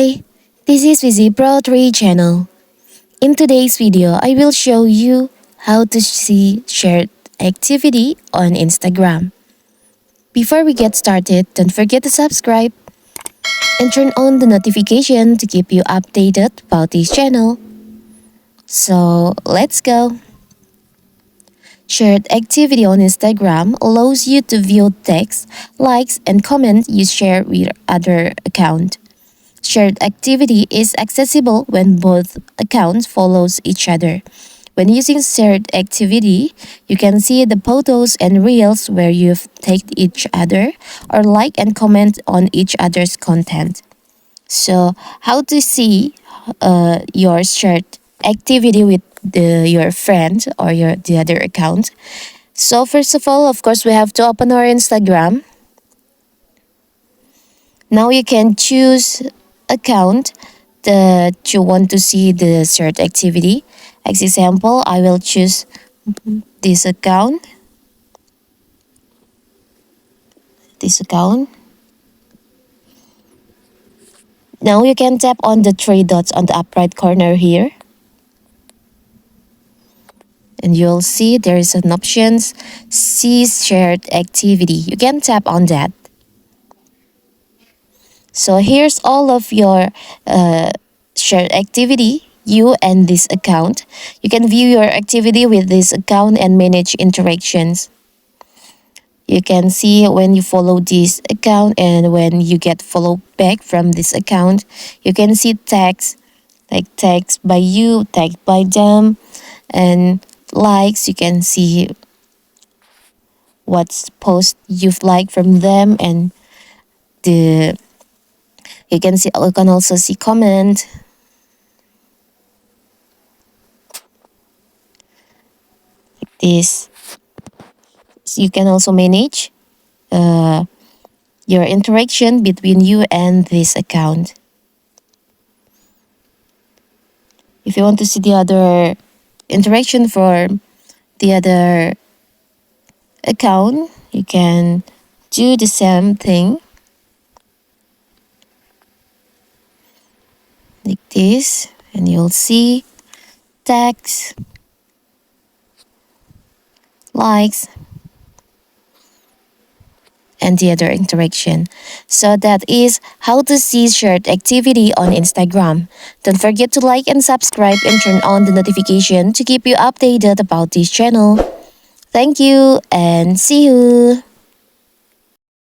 Hi, this is Vizi Pro 3 channel. In today's video, I will show you how to see shared activity on Instagram. Before we get started, don't forget to subscribe and turn on the notification to keep you updated about this channel. So let's go. Shared activity on Instagram allows you to view text, likes, and comments you share with other accounts. Shared activity is accessible when both accounts follows each other. When using shared activity, you can see the photos and reels where you've tagged each other or like and comment on each other's content. So, how to see your shared activity with your friend or the other account? So, first of all, of course, we have to open our Instagram. Now you can choose account that you want to see the shared activity. As example, I will choose this account. This account. Now you can tap on the three dots on the upper right corner here. And you'll see there is an options, see shared activity. You can tap on that. So here's all of your shared activity, you and this account. You can view your activity with this account and manage interactions. You can see when you follow this account and when you get followed back from this account. You can see tags, like tags by you, tagged by them, and likes. You can see what's post you've liked from them, and the you can also see comment. This you can also manage your interaction between you and this account. If you want to see the other interaction for the other account, you can do the same thing like this, and you'll see tags, likes, and the other interaction. So that is how to see shared activity on Instagram. Don't forget to like and subscribe and turn on the notification to keep you updated about this channel. Thank you and see you.